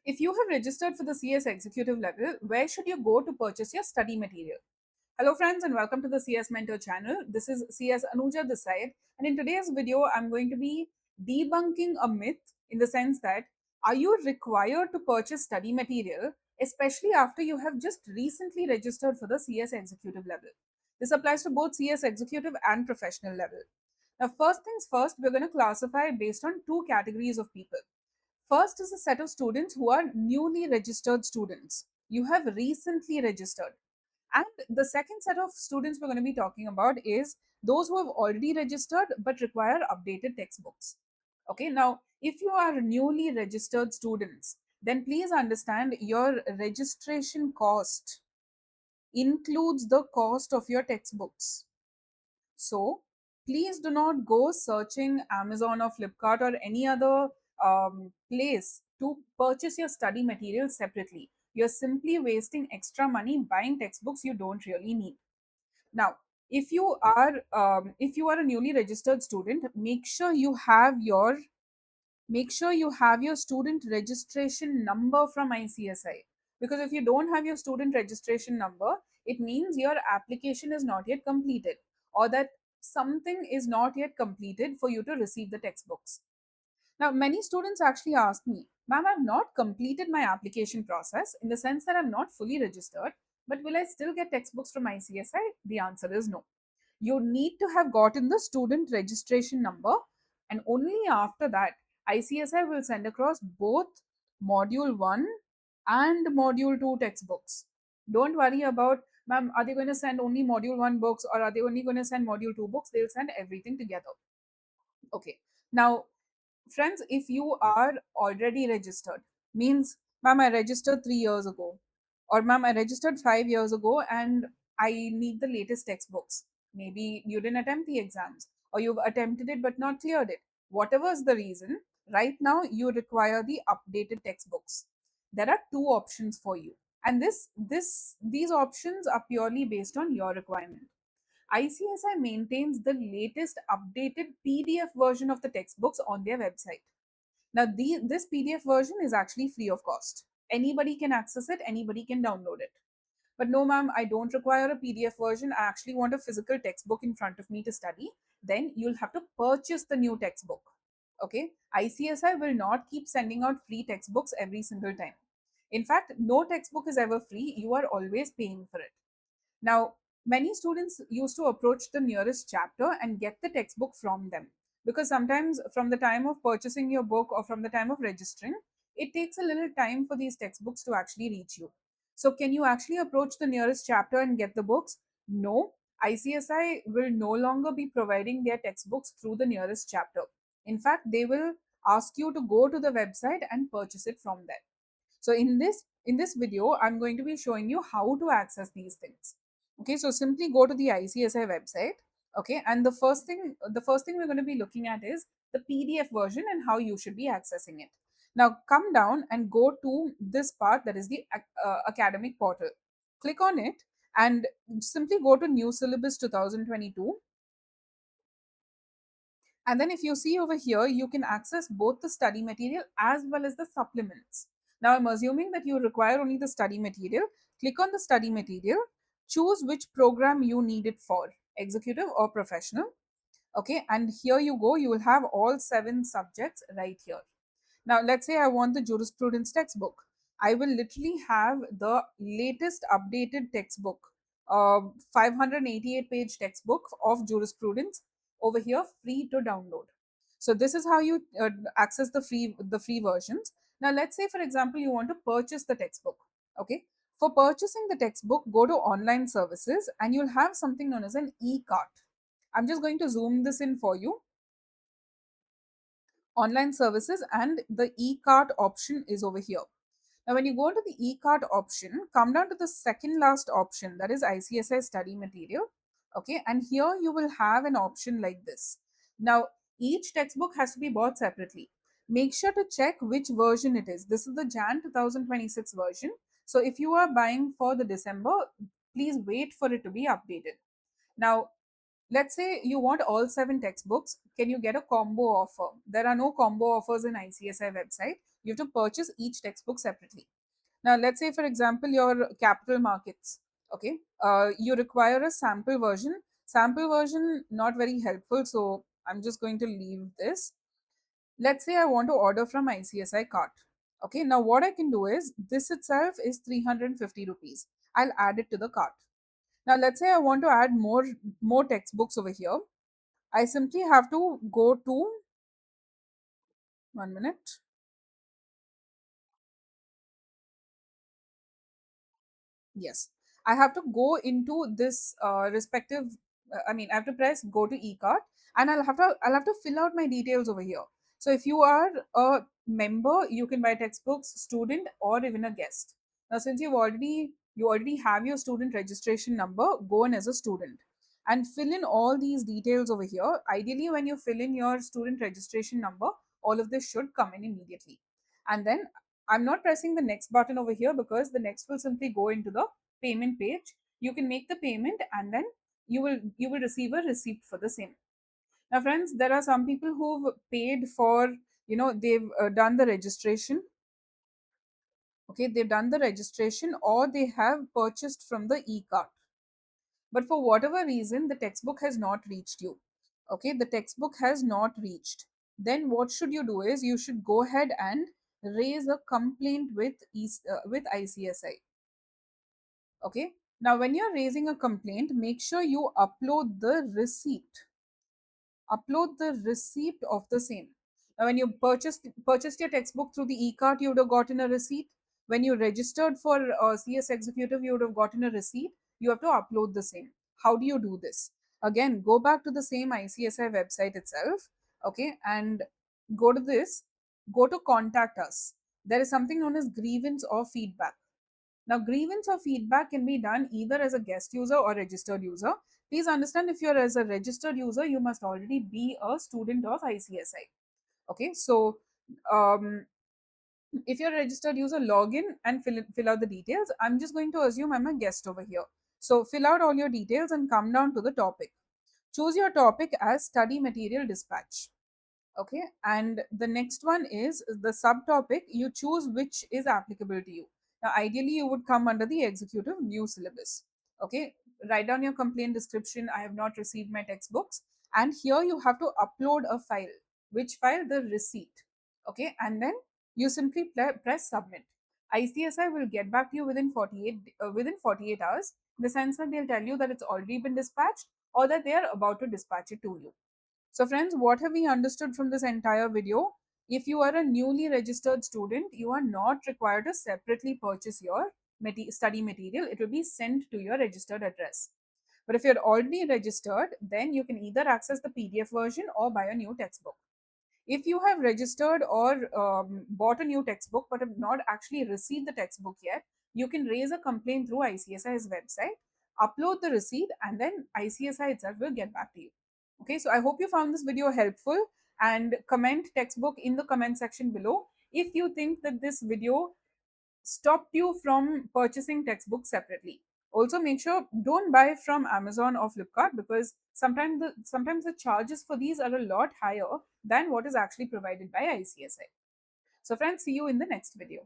If you have registered for the CS executive level, where should you go to purchase your study material? Hello friends and welcome to the CS Mentor channel. This is CS Anuja this side, and in today's video I'm going to be debunking a myth in the sense that are you required to purchase study material especially after you have just recently registered for the CS executive level. This applies to both CS executive and professional level. Now first things first, we're going to classify based on two categories of people. First is a set of students who are newly registered students. You have recently registered. And the second set of students we're going to be talking about is those who have already registered but require updated textbooks. Okay, now if you are newly registered students, then please understand your registration cost includes the cost of your textbooks. So please do not go searching Amazon or Flipkart or any other place to purchase your study materials separately. You're simply wasting extra money buying textbooks you don't really need. Now, if you are a newly registered student, make sure you have your student registration number from ICSI, because if you don't have your student registration number, it means your application is not yet completed, or that something is not yet completed for you to receive the textbooks. Now, many students actually ask me, ma'am, I've not completed my application process in the sense that I'm not fully registered, but will I still get textbooks from ICSI? The answer is no. You need to have gotten the student registration number, and only after that, ICSI will send across both Module 1 and Module 2 textbooks. Don't worry about, ma'am, are they going to send only Module 1 books or are they only going to send Module 2 books? They'll send everything together. Okay. Now, friends, if you are already registered, means, ma'am, I registered 3 years ago, or ma'am, I registered 5 years ago and I need the latest textbooks. Maybe you didn't attempt the exams, or you've attempted it but not cleared it. Whatever is the reason, right now you require the updated textbooks. There are two options for you, and these options are purely based on your requirement. ICSI maintains the latest updated PDF version of the textbooks on their website. Now, this PDF version is actually free of cost. Anybody can access it, anybody can download it. But no, ma'am, I don't require a PDF version. I actually want a physical textbook in front of me to study. Then you'll have to purchase the new textbook. Okay? ICSI will not keep sending out free textbooks every single time. In fact, no textbook is ever free. You are always paying for it. Now, many students used to approach the nearest chapter and get the textbook from them, because sometimes from the time of purchasing your book or from the time of registering, it takes a little time for these textbooks to actually reach you. So, can you actually approach the nearest chapter and get the books? No, ICSI will no longer be providing their textbooks through the nearest chapter. In fact, they will ask you to go to the website and purchase it from there. So in this video, I'm going to be showing you how to access these things. Okay, so simply go to the ICSI website. Okay, and the first thing we're going to be looking at is the PDF version and how you should be accessing it. Now come down and go to this part, that is the academic portal. Click on it and simply go to New Syllabus 2022. And then if you see over here, you can access both the study material as well as the supplements. Now I'm assuming that you require only the study material. Click on the study material, choose which program you need it for, executive or professional. Okay, and here you go, you will have all 7 subjects right here. Now let's say I want the jurisprudence textbook. I will literally have the latest updated textbook, 588 page textbook of jurisprudence over here, free to download. So this is how you access the free versions. Now let's say for example you want to purchase the textbook. Okay, for purchasing the textbook, go to online services and you'll have something known as an e-cart. I'm just going to zoom this in for you. Online services, and the e-cart option is over here. Now, when you go to the e-cart option, come down to the second last option, that is ICSI study material. Okay, and here you will have an option like this. Now, each textbook has to be bought separately. Make sure to check which version it is. This is the Jan 2026 version. So, if you are buying for the December, please wait for it to be updated. Now, Let's say you want all 7 textbooks. Can you get a combo offer? There are no combo offers in ICSI website. You have to purchase each textbook separately. Now, let's say, for example, your capital markets, okay, you require a sample version. Sample version, not very helpful. So I'm just going to leave this. Let's say I want to order from ICSI cart. Okay, now what I can do is this itself is 350 rupees. I'll add it to the cart. Now let's say I want to add more textbooks over here. I simply have to go to 1 minute. Yes, I have to go into this respective. I mean, I have to press go to eCart, and I'll have to fill out my details over here. So if you are a member, you can buy textbooks, student, or even a guest. Now, since you already have your student registration number, go in as a student and fill in all these details over here. Ideally, when you fill in your student registration number, all of this should come in immediately. And then I'm not pressing the next button over here because the next will simply go into the payment page. You can make the payment and then you will receive a receipt for the same. Now, friends, there are some people who've paid for, they've done the registration. Okay, they've done the registration or they have purchased from the e-cart. But for whatever reason, the textbook has not reached you. Okay, the textbook has not reached. Then what should you do is you should go ahead and raise a complaint with ICSI. Okay, now when you're raising a complaint, make sure you upload the receipt of the same. Now, when you purchased your textbook through the e-cart, you would have gotten a receipt. When you registered for CS Executive, you would have gotten a receipt. You have to upload the same. How do you do this? Again, go back to the same ICSI website itself, okay, and go to this. Go to contact us. There is something known as grievance or feedback. Now, grievance or feedback can be done either as a guest user or registered user. Please understand, if you're as a registered user, you must already be a student of ICSI. Okay, so if you're a registered user, log in and fill out the details. I'm just going to assume I'm a guest over here. So fill out all your details and come down to the topic. Choose your topic as study material dispatch. Okay, and the next one is the subtopic. You choose which is applicable to you. Now ideally you would come under the executive new syllabus. Okay, write down your complaint description. I have not received my textbooks, and here you have to upload a file. Which file? The receipt. Okay, and then you simply press submit. ICSI will get back to you within 48 hours, in the sense that they'll tell you that it's already been dispatched or that they are about to dispatch it to you. So friends, what have we understood from this entire video? If you are a newly registered student, you are not required to separately purchase your study material. It will be sent to your registered address. But if you're already registered, then you can either access the PDF version or buy a new textbook. If you have registered or bought a new textbook but have not actually received the textbook yet, you can raise a complaint through ICSI's website, upload the receipt, and then ICSI itself will get back to you. Okay, so I hope you found this video helpful, and comment textbook in the comment section below if you think that this video stopped you from purchasing textbooks separately. Also, make sure don't buy from Amazon or Flipkart, because sometimes the charges for these are a lot higher than what is actually provided by ICSI. So friends, see you in the next video.